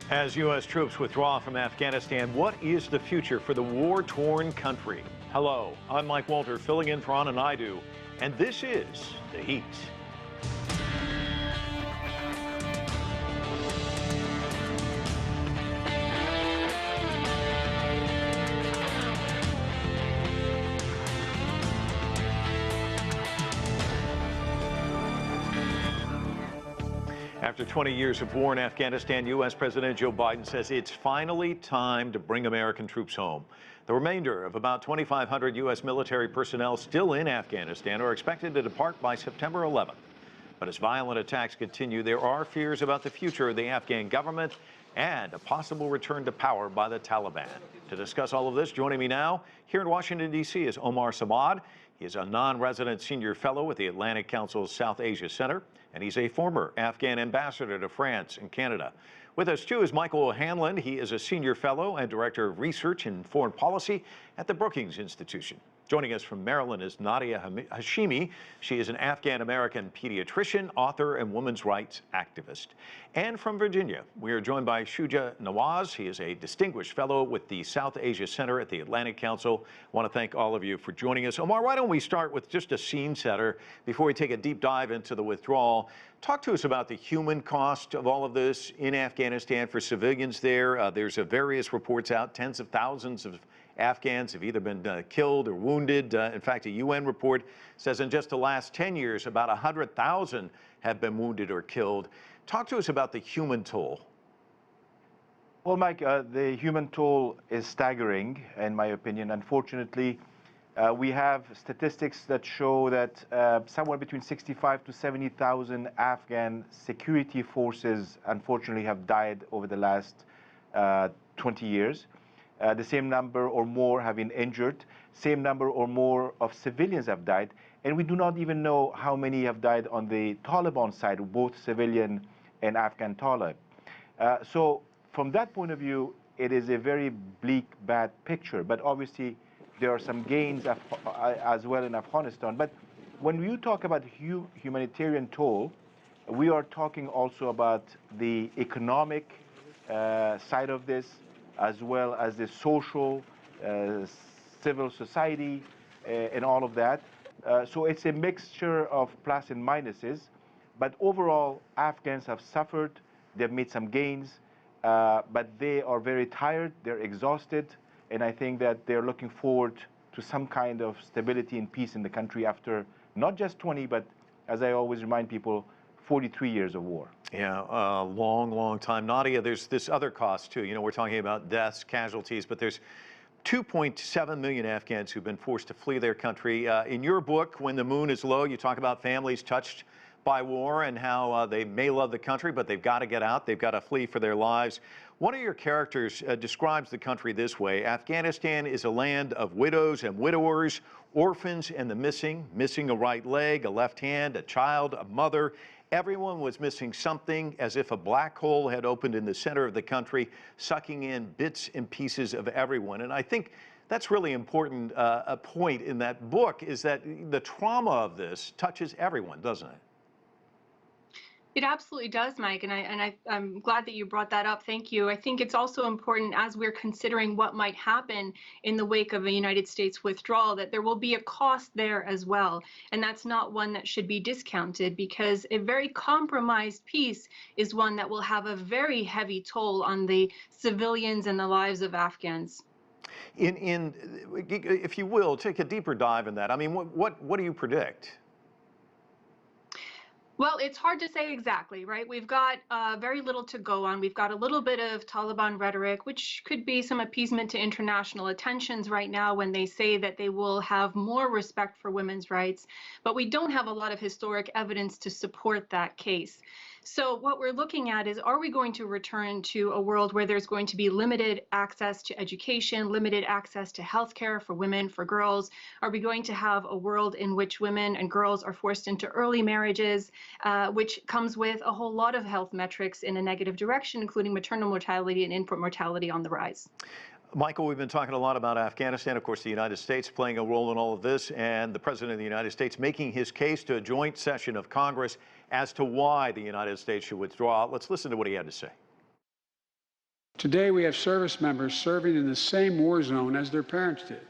As U.S. troops withdraw from Afghanistan, what is the future for the war-torn country? Hello, I'm Mike Walter, filling in for Anna Naidu, and this is The Heat. After 20 years of war in Afghanistan, U.S. President Joe Biden says it's finally time to bring American troops home. The remainder of about 2,500 U.S. military personnel still in Afghanistan are expected to depart by September 11th. But as violent attacks continue, there are fears about the future of the Afghan government and a possible return to power by the Taliban. To discuss all of this, joining me now here in Washington, D.C. is Omar. He is a non-resident senior fellow at the Atlantic Council's South Asia Center, and he's a former Afghan ambassador to France and Canada. With us, too, is Michael O'Hanlon. He is a senior fellow and director of research in foreign policy at the Brookings Institution. Joining us from Maryland is Nadia Hashimi. She is an Afghan American pediatrician, author, and women's rights activist. And from Virginia, we are joined by Shuja Nawaz. He is a distinguished fellow with the South Asia Center at the Atlantic Council. I want to thank all of you for joining us. Omar, why don't we start with just a scene setter before we take a deep dive into the withdrawal. Talk to us about the human cost of all of this in Afghanistan for civilians there. There's various reports out, tens of thousands of Afghans have either been killed or wounded. In fact, a UN report says in just the last 10 years, about 100,000 have been wounded or killed. Talk to us about the human toll. Well, Mike, the human toll is staggering, in my opinion. Unfortunately, we have statistics that show that somewhere between 65 to 70,000 Afghan security forces, unfortunately, have died over the last 20 years. The same number or more have been injured. Same number or more of civilians have died. And we do not even know how many have died on the Taliban side, both civilian and Afghan Talib. So from that point of view, it is a very bleak, bad picture. But obviously, there are some gains as well in Afghanistan. But when you talk about humanitarian toll, we are talking also about the economic side of this, as well as the social, civil society, and all of that. So it's a mixture of plus and minuses. But overall, Afghans have suffered. They've made some gains, but they are very tired. They're exhausted. And I think that they're looking forward to some kind of stability and peace in the country after not just 20, but as I always remind people, 43 years of war. Yeah, a long, long time. Nadia, there's this other cost too. You know, we're talking about deaths, casualties, but there's 2.7 million Afghans who've been forced to flee their country. In your book, When the Moon is Low, you talk about families touched by war and how they may love the country, but they've got to get out. They've got to flee for their lives. One of your characters describes the country this way: Afghanistan is a land of widows and widowers, orphans and the missing a right leg, a left hand, a child, a mother. Everyone was missing something, as if a black hole had opened in the center of the country, sucking in bits and pieces of everyone. And I think that's really important, a point in that book, is that the trauma of this touches everyone, doesn't it? It absolutely does, Mike, and I'm glad that you brought that up. Thank you. I think it's also important, as we're considering what might happen in the wake of a United States withdrawal, that there will be a cost there as well. And that's not one that should be discounted, because a very compromised peace is one that will have a very heavy toll on the civilians and the lives of Afghans. If you will, take a deeper dive in that. I mean, what do you predict? Well, it's hard to say exactly, right? We've got very little to go on. We've got a little bit of Taliban rhetoric, which could be some appeasement to international attentions right now when they say that they will have more respect for women's rights. But we don't have a lot of historic evidence to support that case. So what we're looking at is, are we going to return to a world where there's going to be limited access to education, limited access to healthcare for women, for girls? Are we going to have a world in which women and girls are forced into early marriages, which comes with a whole lot of health metrics in a negative direction, including maternal mortality and infant mortality on the rise? Michael, we've been talking a lot about Afghanistan, of course, the United States playing a role in all of this, and the President of the United States making his case to a joint session of Congress as to why the United States should withdraw. Let's listen to what he had to say. Today, we have service members serving in the same war zone as their parents did.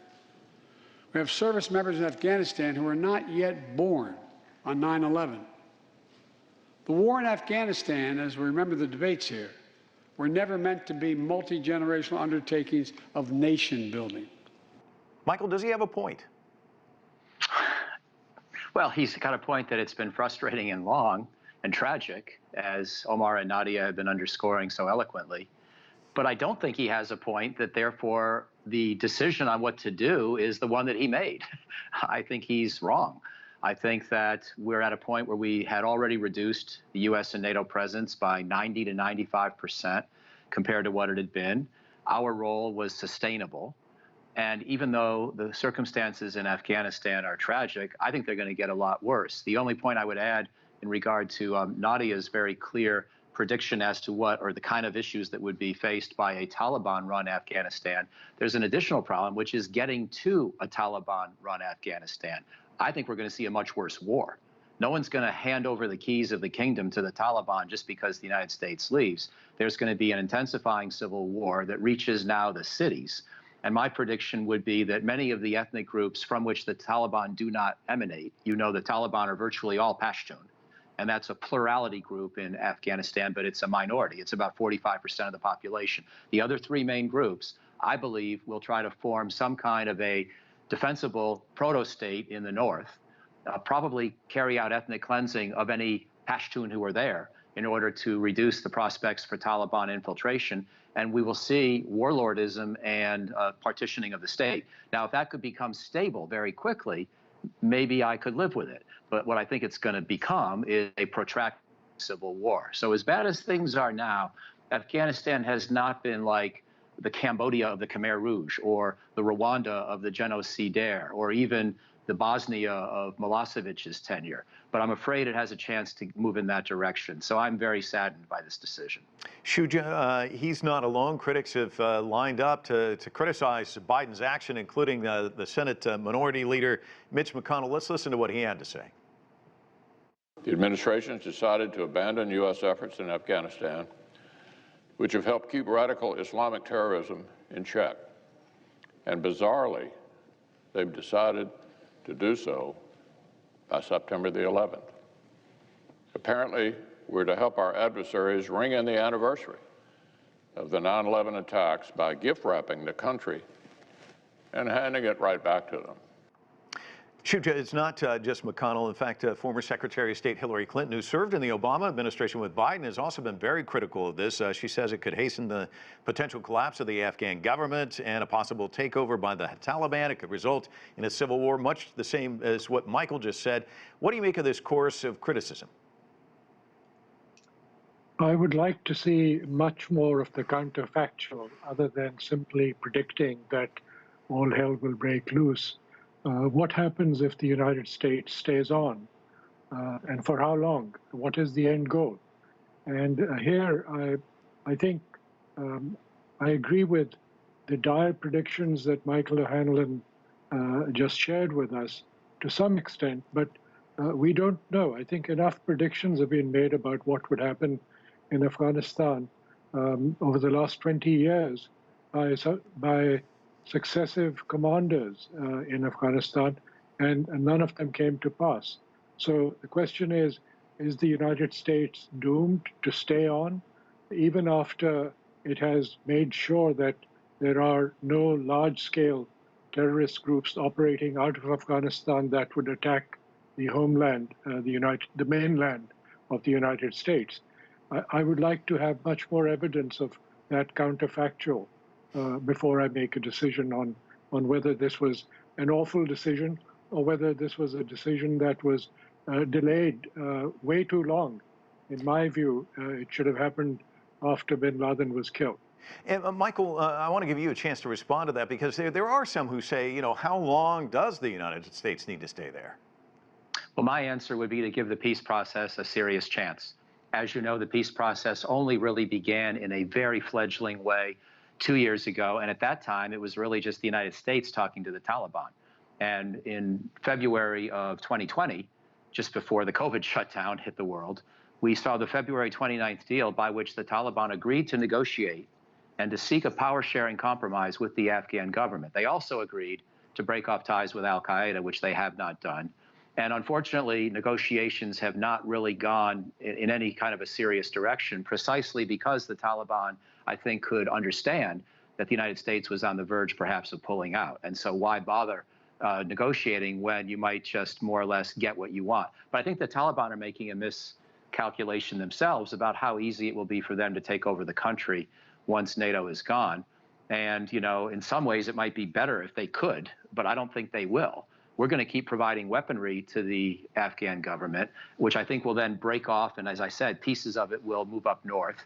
We have service members in Afghanistan who are not yet born on 9/11. The war in Afghanistan, as we remember the debates here, were never meant to be multi-generational undertakings of nation building. Michael, does he have a point? Well, he's got a point that it's been frustrating and long and tragic, as Omar and Nadia have been underscoring so eloquently. But I don't think he has a point that therefore the decision on what to do is the one that he made. I think he's wrong. I think that we're at a point where we had already reduced the U.S. and NATO presence by 90 to 95% compared to what it had been. Our role was sustainable. And even though the circumstances in Afghanistan are tragic, I think they're going to get a lot worse. The only point I would add in regard to Nadia's very clear prediction as to what or the kind of issues that would be faced by a Taliban-run Afghanistan, there's an additional problem, which is getting to a Taliban-run Afghanistan. I think we're going to see a much worse war. No one's going to hand over the keys of the kingdom to the Taliban just because the United States leaves. There's going to be an intensifying civil war that reaches now the cities. And my prediction would be that many of the ethnic groups from which the Taliban do not emanate, you know, the Taliban are virtually all Pashtun. And that's a plurality group in Afghanistan, but it's a minority. It's about 45% of the population. The other three main groups, I believe, will try to form some kind of a defensible proto-state in the north, probably carry out ethnic cleansing of any Pashtun who are there in order to reduce the prospects for Taliban infiltration. And we will see warlordism and partitioning of the state. Now, if that could become stable very quickly, maybe I could live with it. But what I think it's going to become is a protracted civil war. So as bad as things are now, Afghanistan has not been like the Cambodia of the Khmer Rouge or the Rwanda of the genocidaire or even the Bosnia of Milosevic's tenure. But I'm afraid it has a chance to move in that direction. So I'm very saddened by this decision. Shuja, he's not alone. Critics have lined up to criticize Biden's action, including the Senate Minority Leader Mitch McConnell. Let's listen to what he had to say. The administration has decided to abandon U.S. efforts in Afghanistan, which have helped keep radical Islamic terrorism in check. And bizarrely, they've decided to do so by September the 11th. Apparently, we're to help our adversaries ring in the anniversary of the 9/11 attacks by gift-wrapping the country and handing it right back to them. Shuja, it's not just McConnell. In fact, former Secretary of State Hillary Clinton, who served in the Obama administration with Biden, has also been very critical of this. She says it could hasten the potential collapse of the Afghan government and a possible takeover by the Taliban. It could result in a civil war, much the same as what Michael just said. What do you make of this course of criticism? I would like to see much more of the counterfactual other than simply predicting that all hell will break loose. What happens if the United States stays on? And for how long? What is the end goal? And here, I think I agree with the dire predictions that Michael O'Hanlon just shared with us to some extent, but we don't know. I think enough predictions have been made about what would happen in Afghanistan over the last 20 years by successive commanders in Afghanistan, and none of them came to pass. So the question is the United States doomed to stay on, even after it has made sure that there are no large-scale terrorist groups operating out of Afghanistan that would attack the homeland, the mainland of the United States? I would like to have much more evidence of that counterfactual before I make a decision on whether this was an awful decision or whether this was a decision that was delayed way too long. In my view, it should have happened after bin Laden was killed. And Michael, I want to give you a chance to respond to that, because there are some who say, you know, how long does the United States need to stay there? Well, my answer would be to give the peace process a serious chance. As you know, the peace process only really began in a very fledgling way 2 years ago, and at that time, it was really just the United States talking to the Taliban. And in February of 2020, just before the COVID shutdown hit the world, we saw the February 29th deal by which the Taliban agreed to negotiate and to seek a power-sharing compromise with the Afghan government. They also agreed to break off ties with al-Qaeda, which they have not done. And unfortunately, negotiations have not really gone in any kind of a serious direction, precisely because the Taliban, I think, could understand that the United States was on the verge, perhaps, of pulling out. And so why bother negotiating when you might just more or less get what you want? But I think the Taliban are making a miscalculation themselves about how easy it will be for them to take over the country once NATO is gone. And, you know, in some ways it might be better if they could, but I don't think they will. We're going to keep providing weaponry to the Afghan government, which I think will then break off. And as I said, pieces of it will move up north.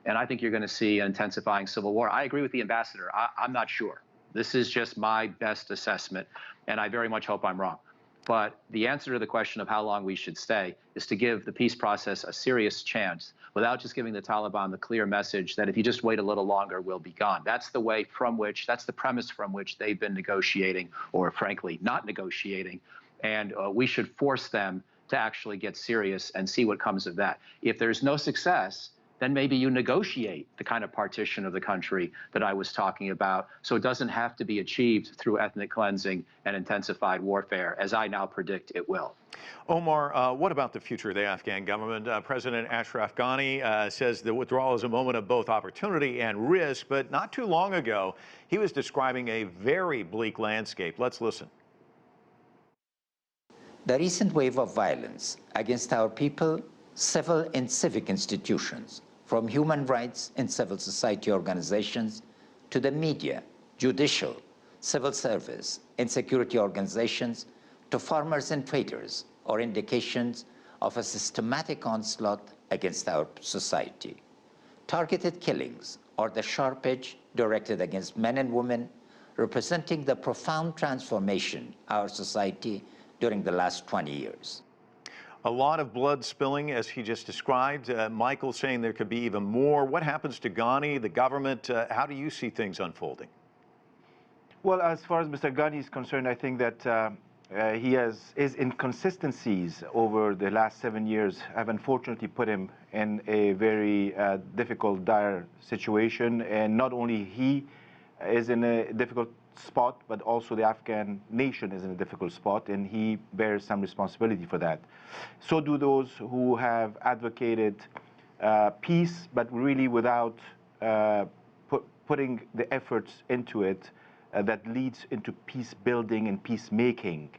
And I think you're going to see an intensifying civil war. I agree with the ambassador. I'm not sure. This is just my best assessment, and I very much hope I'm wrong. But the answer to the question of how long we should stay is to give the peace process a serious chance without just giving the Taliban the clear message that if you just wait a little longer, we'll be gone. That's the way from which, that's the premise from which they've been negotiating, or frankly, not negotiating. And we should force them to actually get serious and see what comes of that. If there's no success, then maybe you negotiate the kind of partition of the country that I was talking about, so it doesn't have to be achieved through ethnic cleansing and intensified warfare, as I now predict it will. Omar, what about the future of the Afghan government? President Ashraf Ghani says the withdrawal is a moment of both opportunity and risk, but not too long ago, he was describing a very bleak landscape. Let's listen. The recent wave of violence against our people, civil and civic institutions, from human rights and civil society organizations to the media, judicial, civil service, and security organizations, to farmers and traders, are indications of a systematic onslaught against our society. Targeted killings are the sharp edge directed against men and women, representing the profound transformation of our society during the last 20 years. A lot of blood spilling, as he just described. Michael saying there could be even more. What happens to Ghani, the government? How do you see things unfolding? Well, as far as Mr. Ghani is concerned, I think that his inconsistencies over the last 7 years have unfortunately put him in a very difficult, dire situation. And not only he is in a difficult spot, but also the Afghan nation is in a difficult spot, and he bears some responsibility for that. So do those who have advocated peace, but really without putting the efforts into it that leads into peace building and peacemaking.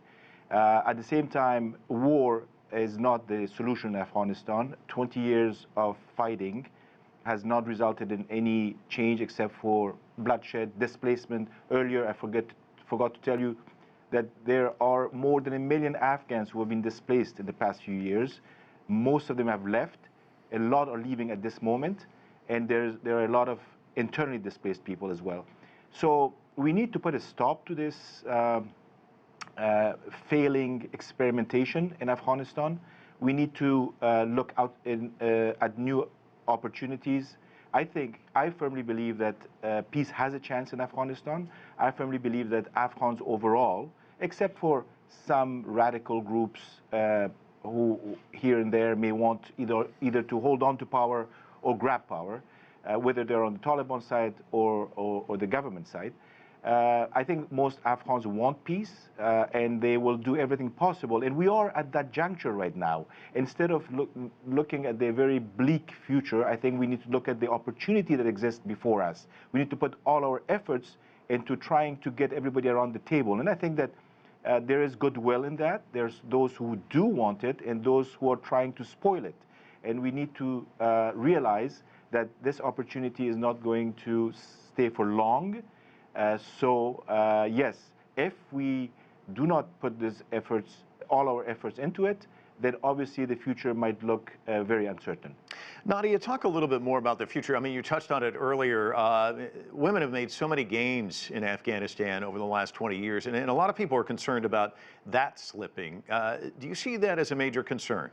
At the same time, war is not the solution in Afghanistan. 20 years of fighting has not resulted in any change except for bloodshed, displacement. Earlier, I forgot to tell you that there are more than 1 million Afghans who have been displaced in the past few years. Most of them have left. A lot are leaving at this moment, and there are a lot of internally displaced people as well. So we need to put a stop to this failing experimentation in Afghanistan. We need to look out at new opportunities. I firmly believe that peace has a chance in Afghanistan. I firmly believe that Afghans overall, except for some radical groups who here and there may want either to hold on to power or grab power, whether they're on the Taliban side or the government side. I think most Afghans want peace, and they will do everything possible. And we are at that juncture right now. Instead of looking at the very bleak future, I think we need to look at the opportunity that exists before us. We need to put all our efforts into trying to get everybody around the table. And I think that there is goodwill in that. There's those who do want it and those who are trying to spoil it. And we need to realize that this opportunity is not going to stay for long. Yes, if we do not put these efforts, all our efforts into it, then obviously the future might look very uncertain. Nadia, talk a little bit more about the future. I mean, you touched on it earlier. Women have made so many gains in Afghanistan over the last 20 years, and a lot of people are concerned about that slipping. Do you see that as a major concern?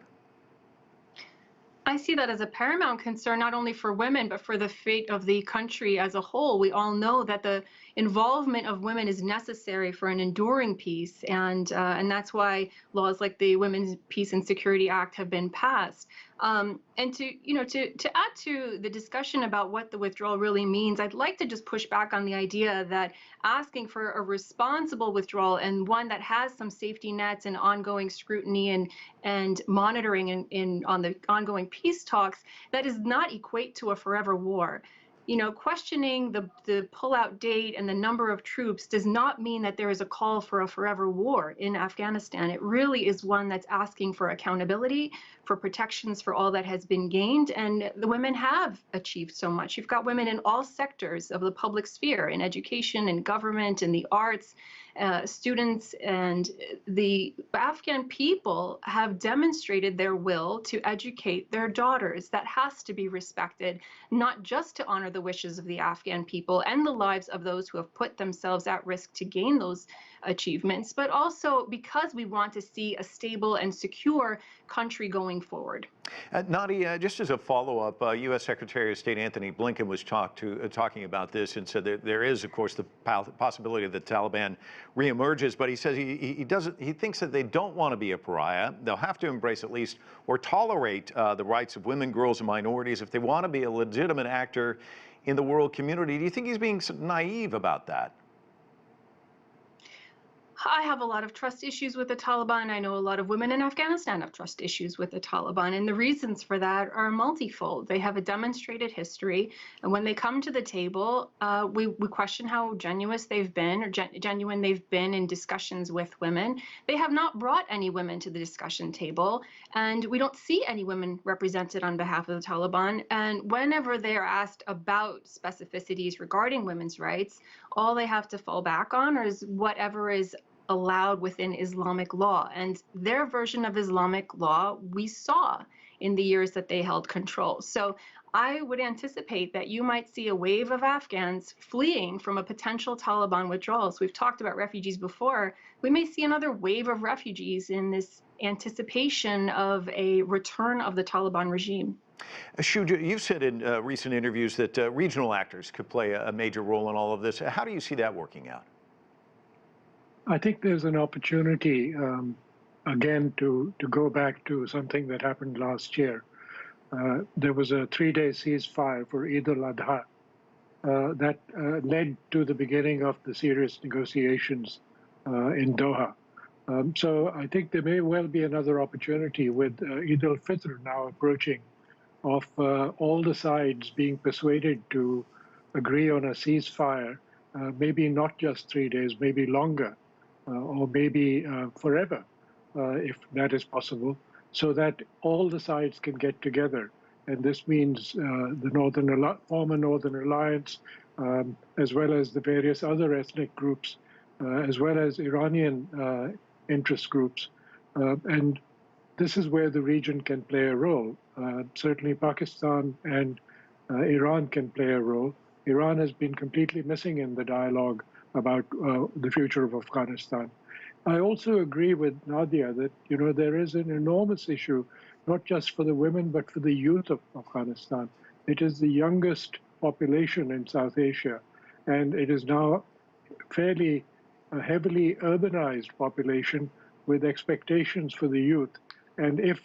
I see that as a paramount concern, not only for women, but for the fate of the country as a whole. We all know that the involvement of women is necessary for an enduring peace, and that's why laws like the Women's Peace and Security Act have been passed. And to add to the discussion about what the withdrawal really means, I'd like to just push back on the idea that asking for a responsible withdrawal and one that has some safety nets and ongoing scrutiny and monitoring on the ongoing peace talks, that does not equate to a forever war. Questioning the pullout date and the number of troops does not mean that there is a call for a forever war in Afghanistan. It really is one that's asking for accountability, for protections for all that has been gained, and the women have achieved so much. You've got women in all sectors of the public sphere, in education, in government, in the arts, students, and the Afghan people have demonstrated their will to educate their daughters. That has to be respected, not just to honor the wishes of the Afghan people and the lives of those who have put themselves at risk to gain those achievements, but also because we want to see a stable and secure country going forward. Nadia, just as a follow-up, U.S. Secretary of State Anthony Blinken was talking about this and said that there is, of course, the possibility that the Taliban reemerges, but he says he thinks that they don't want to be a pariah. They'll have to embrace at least or tolerate the rights of women, girls, and minorities if they want to be a legitimate actor in the world community. Do you think he's being naive about that? I have a lot of trust issues with the Taliban. I know a lot of women in Afghanistan have trust issues with the Taliban, and the reasons for that are multifold. They have a demonstrated history, and when they come to the table, we question how genuine they've been in discussions with women. They have not brought any women to the discussion table, and we don't see any women represented on behalf of the Taliban. And whenever they are asked about specificities regarding women's rights, all they have to fall back on is whatever is allowed within Islamic law. And their version of Islamic law we saw in the years that they held control. So I would anticipate that you might see a wave of Afghans fleeing from a potential Taliban withdrawal. So we've talked about refugees before. We may see another wave of refugees in this anticipation of a return of the Taliban regime. Shuja, you've said in recent interviews that regional actors could play a major role in all of this. How do you see that working out? I think there's an opportunity, again, to go back to something that happened last year. There was a 3-day ceasefire for Eid al-Adha that led to the beginning of the serious negotiations in Doha. So I think there may well be another opportunity with Eid al-Fitr now approaching, of all the sides being persuaded to agree on a ceasefire, maybe not just 3 days, maybe longer, or maybe forever, if that is possible, so that all the sides can get together. And this means the former Northern Alliance, as well as the various other ethnic groups, as well as Iranian interest groups. And this is where the region can play a role. Certainly Pakistan and Iran can play a role. Iran has been completely missing in the dialogue about the future of Afghanistan. I also agree with Nadia that there is an enormous issue, not just for the women, but for the youth of Afghanistan. It is the youngest population in South Asia, and it is now fairly heavily urbanized population with expectations for the youth. And if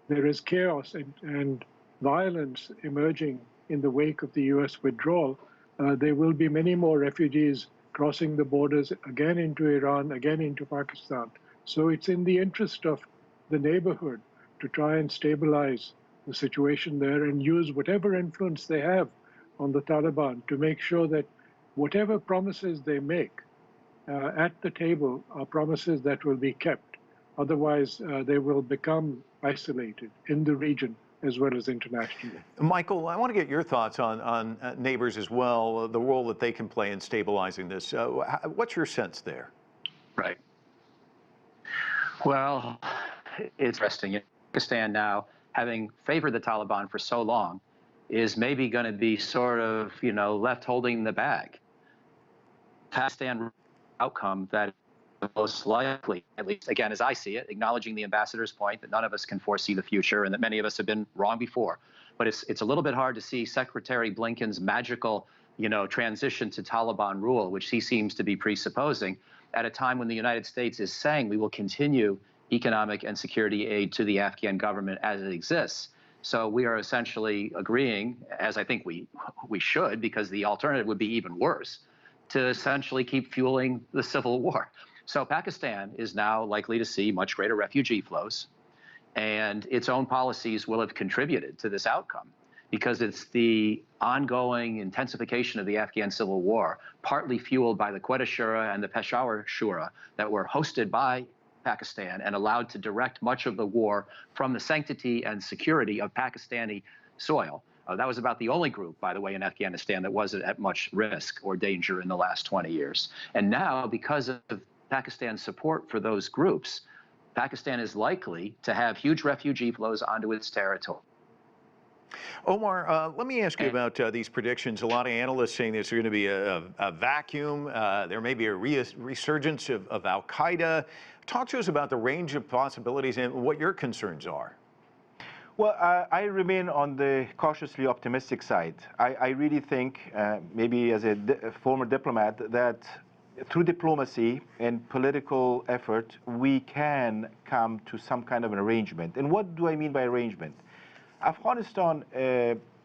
there is chaos and violence emerging in the wake of the US withdrawal, there will be many more refugees crossing the borders again into Iran, again into Pakistan. So it's in the interest of the neighborhood to try and stabilize the situation there and use whatever influence they have on the Taliban to make sure that whatever promises they make at the table are promises that will be kept. Otherwise, they will become isolated in the region as well as internationally. Michael, I want to get your thoughts on neighbors as well, the role that they can play in stabilizing this. What's your sense there? Right. Well, it's interesting. Pakistan now, having favored the Taliban for so long, is maybe going to be sort of, left holding the bag. Pakistan outcome that most likely, at least again as I see it, acknowledging the ambassador's point that none of us can foresee the future and that many of us have been wrong before. But it's a little bit hard to see Secretary Blinken's magical transition to Taliban rule, which he seems to be presupposing, at a time when the United States is saying we will continue economic and security aid to the Afghan government as it exists. So we are essentially agreeing, as I think we should, because the alternative would be even worse, to essentially keep fueling the civil war. So Pakistan is now likely to see much greater refugee flows, and its own policies will have contributed to this outcome, because it's the ongoing intensification of the Afghan civil war, partly fueled by the Quetta Shura and the Peshawar Shura that were hosted by Pakistan and allowed to direct much of the war from the sanctity and security of Pakistani soil. That was about the only group, by the way, in Afghanistan that wasn't at much risk or danger in the last 20 years. And now, because of Pakistan's support for those groups, Pakistan is likely to have huge refugee flows onto its territory. Omar, let me ask you about these predictions. A lot of analysts saying there's going to be a vacuum. There may be a resurgence of Al-Qaeda. Talk to us about the range of possibilities and what your concerns are. Well, I remain on the cautiously optimistic side. I really think, maybe as a former diplomat, that through diplomacy and political effort, we can come to some kind of an arrangement. And what do I mean by arrangement? Afghanistan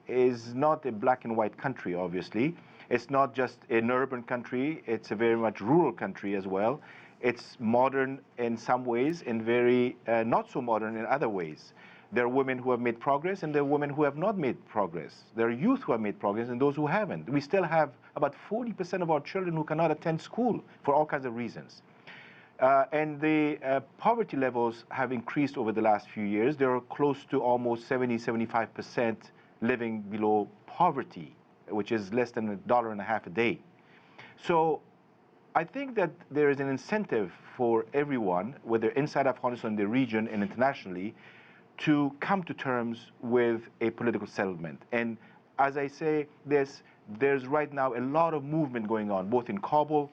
is not a black and white country, obviously. It's not just an urban country. It's a very much rural country as well. It's modern in some ways and very not so modern in other ways. There are women who have made progress and there are women who have not made progress. There are youth who have made progress and those who haven't. We still have about 40% of our children who cannot attend school for all kinds of reasons. And the poverty levels have increased over the last few years. There are close to almost 70–75% living below poverty, which is less than $1.50 a day. So I think that there is an incentive for everyone, whether inside Afghanistan, the region, and internationally, to come to terms with a political settlement. And as I say, there's right now a lot of movement going on, both in Kabul,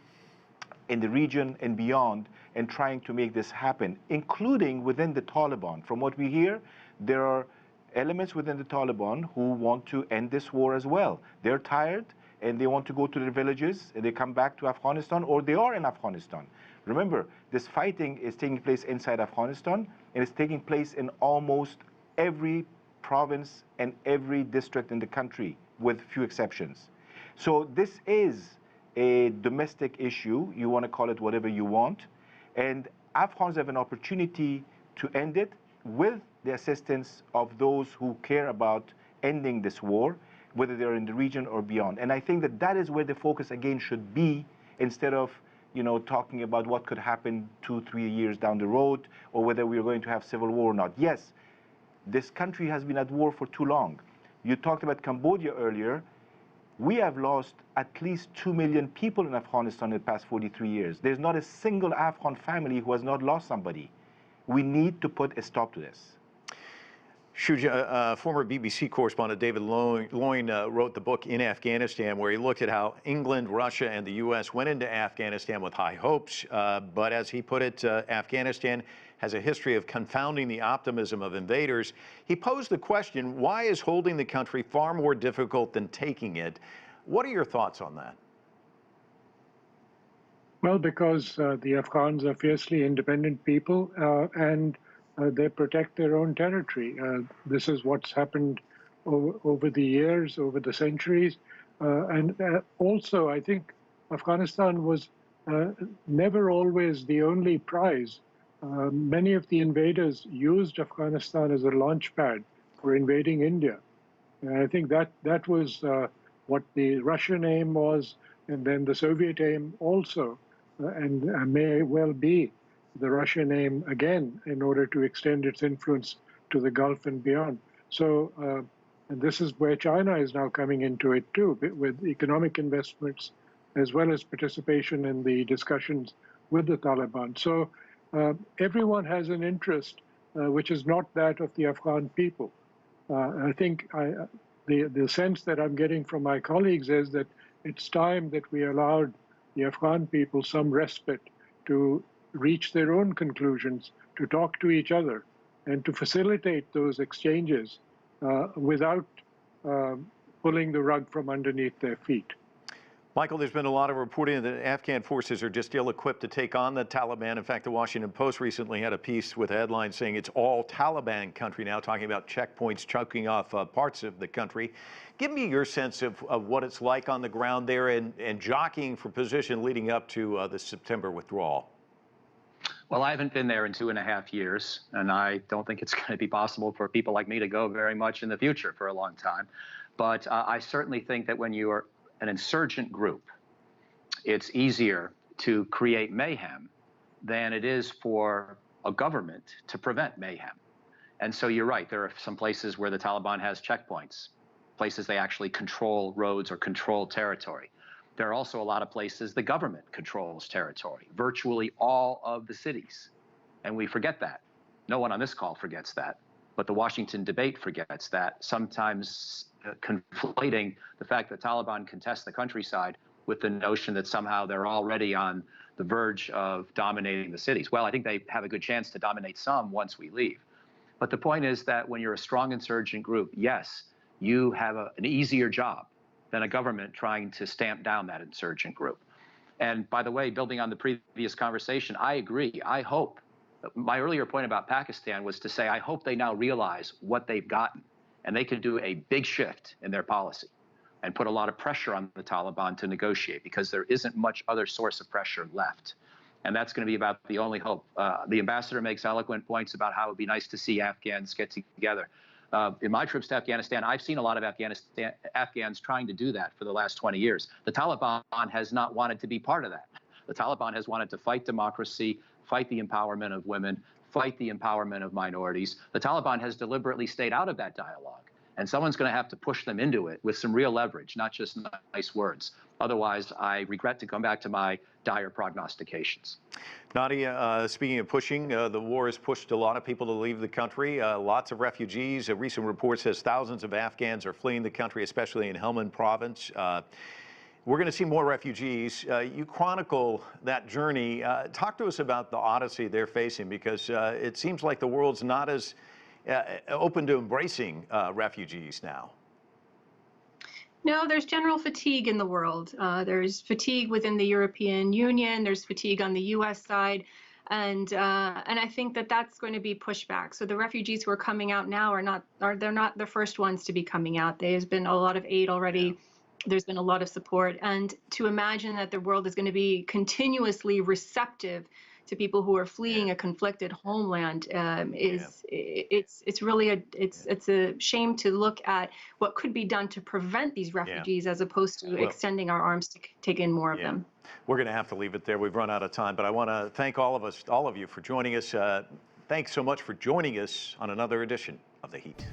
in the region and beyond, and trying to make this happen, including within the Taliban. From what we hear, there are elements within the Taliban who want to end this war as well. They're tired and they want to go to their villages and they come back to Afghanistan, or they are in Afghanistan. Remember, this fighting is taking place inside Afghanistan and it's taking place in almost every province and every district in the country, with few exceptions. So this is a domestic issue. You want to call it whatever you want. And Afghans have an opportunity to end it with the assistance of those who care about ending this war, whether they're in the region or beyond. And I think that that is where the focus again should be, instead of talking about what could happen 2–3 years down the road, or whether we are going to have civil war or not. Yes, this country has been at war for too long. You talked about Cambodia earlier. We have lost at least 2 million people in Afghanistan in the past 43 years. There's not a single Afghan family who has not lost somebody. We need to put a stop to this. Shuja, former BBC correspondent David Loyne wrote the book In Afghanistan, where he looked at how England, Russia, and the U.S. went into Afghanistan with high hopes. But as he put it, Afghanistan has a history of confounding the optimism of invaders. He posed the question, why is holding the country far more difficult than taking it? What are your thoughts on that? Well, because the Afghans are fiercely independent people and they protect their own territory. This is what's happened over the years, over the centuries. And also, I think Afghanistan was never always the only prize. Many of the invaders used Afghanistan as a launch pad for invading India. And I think that was what the Russian aim was, and then the Soviet aim also, and may well be the Russian aim again in order to extend its influence to the Gulf and beyond. So, and this is where China is now coming into it too, with economic investments as well as participation in the discussions with the Taliban. So everyone has an interest which is not that of the Afghan people. I think the sense that I'm getting from my colleagues is that it's time that we allowed the Afghan people some respite to reach their own conclusions, to talk to each other, and to facilitate those exchanges without pulling the rug from underneath their feet. Michael, there's been a lot of reporting that Afghan forces are just ill-equipped to take on the Taliban. In fact, the Washington Post recently had a piece with a headline saying it's all Taliban country now, talking about checkpoints choking off parts of the country. Give me your sense of what it's like on the ground there and jockeying for position leading up to the September withdrawal. Well, I haven't been there in 2.5 years, and I don't think it's going to be possible for people like me to go very much in the future for a long time. But I certainly think that when you are an insurgent group, it's easier to create mayhem than it is for a government to prevent mayhem. And so you're right, there are some places where the Taliban has checkpoints, places they actually control roads or control territory. There are also a lot of places the government controls territory, virtually all of the cities. And we forget that. No one on this call forgets that. But the Washington debate forgets that, sometimes conflating the fact that Taliban contest the countryside with the notion that somehow they're already on the verge of dominating the cities. Well, I think they have a good chance to dominate some once we leave. But the point is that when you're a strong insurgent group, yes, you have an easier job than a government trying to stamp down that insurgent group. And by the way, building on the previous conversation, I agree. I hope, my earlier point about Pakistan was to say, I hope they now realize what they've gotten and they can do a big shift in their policy and put a lot of pressure on the Taliban to negotiate, because there isn't much other source of pressure left. And that's going to be about the only hope. The ambassador makes eloquent points about how it would be nice to see Afghans get together. In my trips to Afghanistan, I've seen a lot of Afghans trying to do that for the last 20 years. The Taliban has not wanted to be part of that. The Taliban has wanted to fight democracy, fight the empowerment of women, fight the empowerment of minorities. The Taliban has deliberately stayed out of that dialogue. And someone's going to have to push them into it with some real leverage, not just nice words. Otherwise, I regret to come back to my dire prognostications. Nadia, speaking of pushing, the war has pushed a lot of people to leave the country, lots of refugees. A recent report says thousands of Afghans are fleeing the country, especially in Helmand province. We're going to see more refugees. You chronicle that journey. Talk to us about the odyssey they're facing, because it seems like the world's not as open to embracing refugees now. No, there's general fatigue in the world. There's fatigue within the European Union. There's fatigue on the U.S. side, and I think that that's going to be pushed back. So the refugees who are coming out now they're not the first ones to be coming out. There's been a lot of aid already. Yeah. There's been a lot of support, and to imagine that the world is going to be continuously receptive to people who are fleeing a conflicted homeland it's really a shame to look at what could be done to prevent these refugees as opposed to extending our arms to take in more of them. We're going to have to leave it there. We've run out of time, but I want to thank all of you for joining us. Thanks so much for joining us on another edition of The Heat.